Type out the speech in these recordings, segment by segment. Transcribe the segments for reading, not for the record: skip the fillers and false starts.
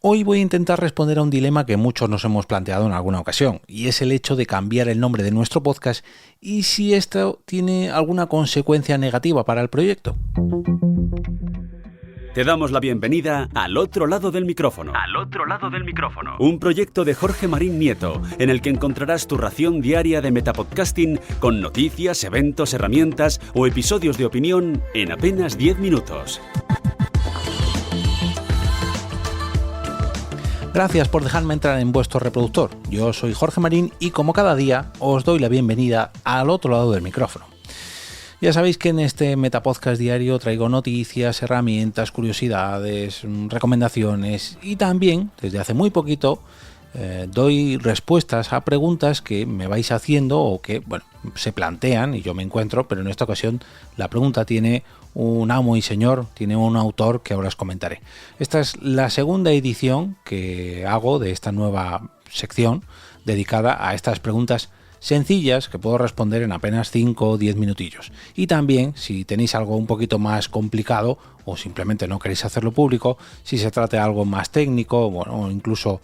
Hoy voy a intentar responder a un dilema que muchos nos hemos planteado en alguna ocasión, y es el hecho de cambiar el nombre de nuestro podcast y si esto tiene alguna consecuencia negativa para el proyecto. Te damos la bienvenida al otro lado del micrófono. Al otro lado del micrófono. Un proyecto de Jorge Marín Nieto, en el que encontrarás tu ración diaria de metapodcasting con noticias, eventos, herramientas o episodios de opinión en apenas 10 minutos. Gracias por dejarme entrar en vuestro reproductor. Yo soy Jorge Marín y como cada día os doy la bienvenida al otro lado del micrófono. Ya sabéis que en este Metapodcast diario traigo noticias, herramientas, curiosidades, recomendaciones y también, desde hace muy poquito, doy respuestas a preguntas que me vais haciendo o que, se plantean y yo me encuentro, pero en esta ocasión la pregunta tiene un amo y señor, tiene un autor que ahora os comentaré. Esta es la segunda edición que hago de esta nueva sección dedicada a estas preguntas sencillas que puedo responder en apenas 5 o 10 minutillos. Y también, si tenéis algo un poquito más complicado o simplemente no queréis hacerlo público, si se trata de algo más técnico o incluso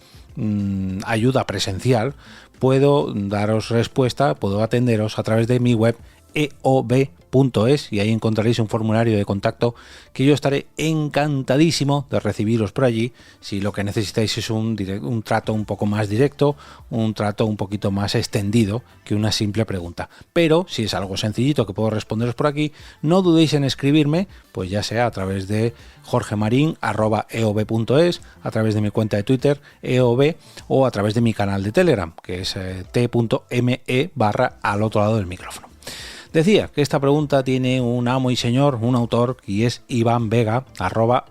ayuda presencial, puedo daros respuesta, puedo atenderos a través de mi web eob.es y ahí encontraréis un formulario de contacto que yo estaré encantadísimo de recibiros por allí si lo que necesitáis es un trato un poco más directo, un trato un poquito más extendido que una simple pregunta. Pero si es algo sencillito que puedo responderos por aquí, no dudéis en escribirme, pues ya sea a través de jorgemarin@eob.es, a través de mi cuenta de Twitter eob o a través de mi canal de Telegram que es t.me/al otro lado del micrófono. Decía que esta pregunta tiene un amo y señor, un autor, y es Iván Vega,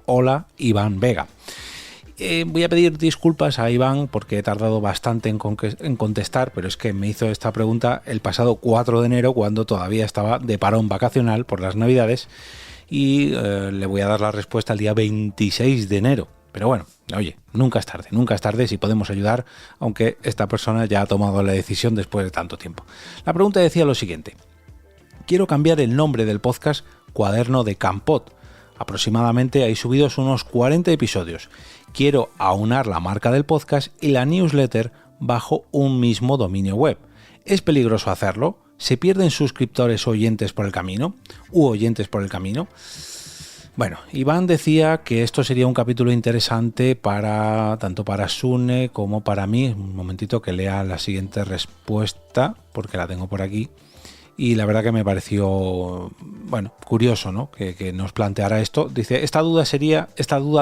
@hola Iván Vega. Voy a pedir disculpas a Iván porque he tardado bastante en contestar, pero es que me hizo esta pregunta el pasado 4 de enero cuando todavía estaba de parón vacacional por las Navidades y le voy a dar la respuesta el día 26 de enero. Pero bueno, oye, nunca es tarde si podemos ayudar, aunque esta persona ya ha tomado la decisión después de tanto tiempo. La pregunta decía lo siguiente: quiero cambiar el nombre del podcast Cuaderno de Campot. Aproximadamente hay subidos unos 40 episodios. Quiero aunar la marca del podcast y la newsletter bajo un mismo dominio web. ¿Es peligroso hacerlo? ¿Se pierden suscriptores o oyentes por el camino? Bueno, Iván decía que esto sería un capítulo interesante tanto para Sune como para mí. Un momentito que lea la siguiente respuesta, porque la tengo por aquí. Y la verdad que me pareció, curioso, ¿no? Que nos planteara esto. Dice, esta duda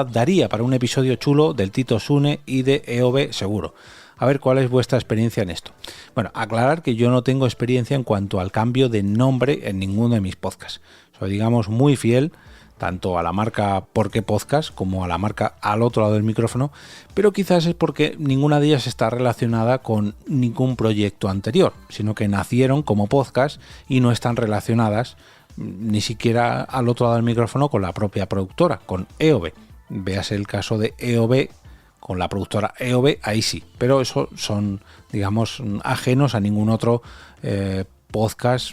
daría para un episodio chulo del Tito Sune y de EOB seguro. A ver cuál es vuestra experiencia en esto. Bueno, aclarar que yo no tengo experiencia en cuanto al cambio de nombre en ninguno de mis podcasts. Soy, digamos, muy fiel tanto a la marca Porque Podcast como a la marca Al otro lado del micrófono, pero quizás es porque ninguna de ellas está relacionada con ningún proyecto anterior, sino que nacieron como podcast y no están relacionadas ni siquiera al otro lado del micrófono con la propia productora, con EOB. Véase el caso de EOB con la productora EOB, ahí sí, pero eso son, digamos, ajenos a ningún otro podcast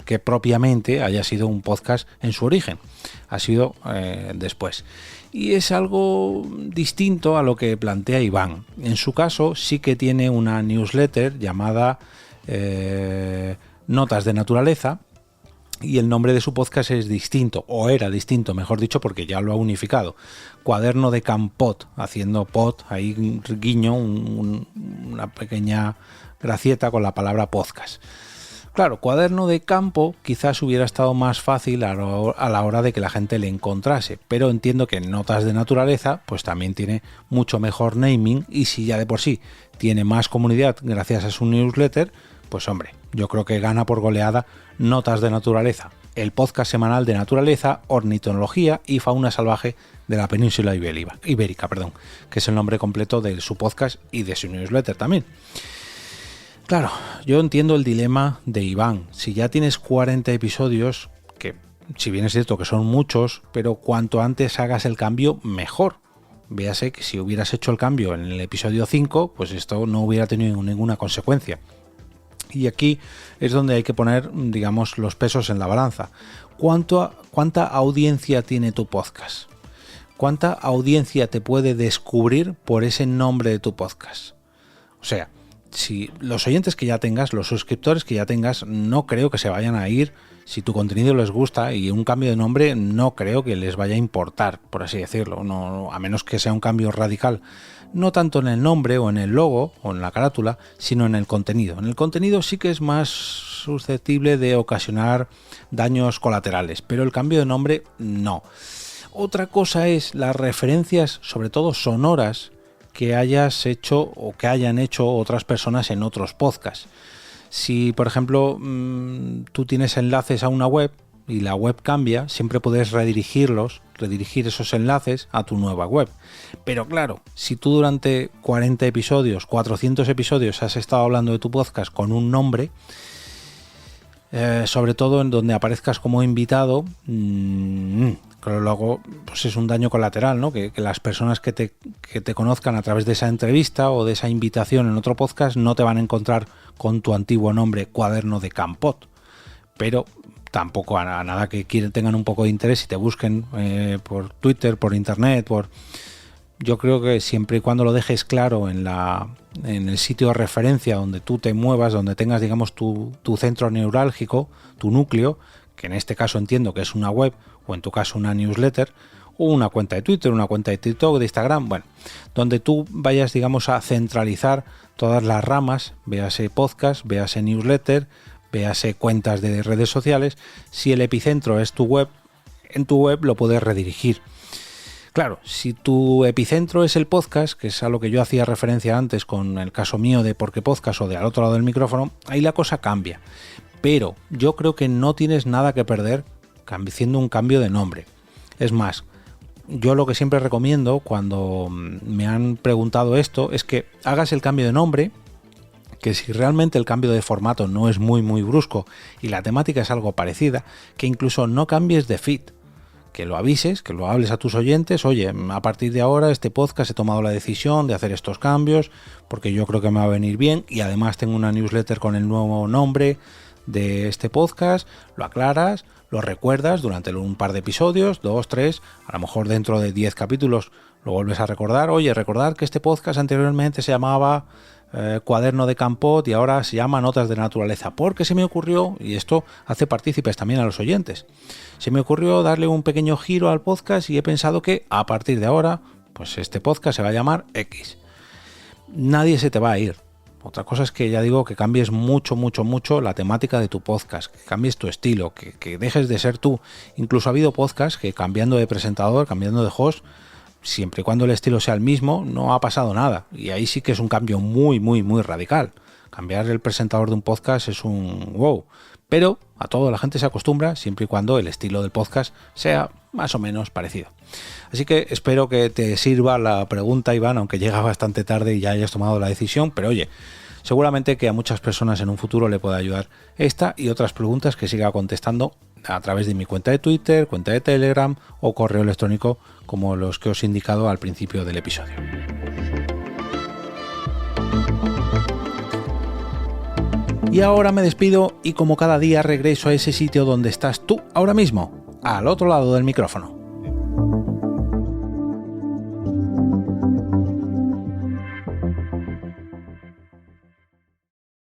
que propiamente haya sido un podcast en su origen, ha sido después. Y es algo distinto a lo que plantea Iván. En su caso sí que tiene una newsletter llamada Notas de Naturaleza, y el nombre de su podcast es distinto, o era distinto, mejor dicho, porque ya lo ha unificado. Cuaderno de Campot, haciendo pot, ahí un guiño, una pequeña gracieta con la palabra podcast. Claro, Cuaderno de Campo quizás hubiera estado más fácil a la hora de que la gente le encontrase, pero entiendo que Notas de Naturaleza pues también tiene mucho mejor naming, y si ya de por sí tiene más comunidad gracias a su newsletter, pues hombre, yo creo que gana por goleada Notas de Naturaleza, el podcast semanal de naturaleza, ornitología y fauna salvaje de la península ibérica, que es el nombre completo de su podcast y de su newsletter también. Claro, yo entiendo el dilema de Iván. Si ya tienes 40 episodios, que si bien es cierto que son muchos, pero cuanto antes hagas el cambio, mejor. Véase que si hubieras hecho el cambio en el episodio 5, pues esto no hubiera tenido ninguna consecuencia. Y aquí es donde hay que poner, digamos, los pesos en la balanza. ¿Cuánta audiencia tiene tu podcast? ¿cuánta audiencia te puede descubrir por ese nombre de tu podcast? O sea, si los oyentes que ya tengas, los suscriptores que ya tengas, no creo que se vayan a ir si tu contenido les gusta, y un cambio de nombre no creo que les vaya a importar, por así decirlo, no, a menos que sea un cambio radical, no tanto en el nombre o en el logo o en la carátula, sino en el contenido. En el contenido sí que es más susceptible de ocasionar daños colaterales, pero el cambio de nombre no. Otra cosa es las referencias, sobre todo sonoras, que hayas hecho o que hayan hecho otras personas en otros podcasts. Si, por ejemplo, tú tienes enlaces a una web y la web cambia, siempre puedes redirigir esos enlaces a tu nueva web. Pero claro, si tú durante 40 episodios, 400 episodios has estado hablando de tu podcast con un nombre, sobre todo en donde aparezcas como invitado, pero luego pues es un daño colateral, ¿no? Que las personas que te conozcan a través de esa entrevista o de esa invitación en otro podcast no te van a encontrar con tu antiguo nombre, Cuaderno de Campot. Pero tampoco a nada que tengan un poco de interés y te busquen por Twitter, por internet, yo creo que siempre y cuando lo dejes claro en el sitio de referencia donde tú te muevas, donde tengas, digamos, tu centro neurálgico, tu núcleo, que en este caso entiendo que es una web, o en tu caso una newsletter, o una cuenta de Twitter, una cuenta de TikTok, de Instagram, bueno, donde tú vayas, digamos, a centralizar todas las ramas, véase podcast, véase newsletter, véase cuentas de redes sociales. Si el epicentro es tu web, en tu web lo puedes redirigir. Claro, si tu epicentro es el podcast, que es a lo que yo hacía referencia antes con el caso mío de Por qué Podcast o de Al otro lado del micrófono, ahí la cosa cambia. Pero yo creo que no tienes nada que perder haciendo un cambio de nombre. Es más, yo lo que siempre recomiendo cuando me han preguntado esto es que hagas el cambio de nombre, que si realmente el cambio de formato no es muy brusco y la temática es algo parecida, que incluso no cambies de feed, que lo avises, que lo hables a tus oyentes. Oye, a partir de ahora este podcast he tomado la decisión de hacer estos cambios porque yo creo que me va a venir bien, y además tengo una newsletter con el nuevo nombre de este podcast. Lo aclaras, lo recuerdas durante un par de episodios, 2, 3, a lo mejor dentro de 10 capítulos lo vuelves a recordar. Oye, recordar que este podcast anteriormente se llamaba Cuaderno de Campot y ahora se llama Notas de Naturaleza, porque se me ocurrió, y esto hace partícipes también a los oyentes, se me ocurrió darle un pequeño giro al podcast y he pensado que a partir de ahora pues este podcast se va a llamar X. Nadie se te va a ir. Otra cosa es que ya digo que cambies mucho la temática de tu podcast, que cambies tu estilo, que dejes de ser tú. Incluso ha habido podcasts que cambiando de presentador, cambiando de host, siempre y cuando el estilo sea el mismo, no ha pasado nada. Y ahí sí que es un cambio muy radical. Cambiar el presentador de un podcast es un wow. Pero a todo la gente se acostumbra siempre y cuando el estilo del podcast sea más o menos parecido. Así que espero que te sirva la pregunta, Iván, aunque llega bastante tarde y ya hayas tomado la decisión. Pero oye, seguramente que a muchas personas en un futuro le pueda ayudar esta y otras preguntas que siga contestando a través de mi cuenta de Twitter, cuenta de Telegram o correo electrónico, como los que os he indicado al principio del episodio. Y ahora me despido y como cada día regreso a ese sitio donde estás tú ahora mismo, al otro lado del micrófono.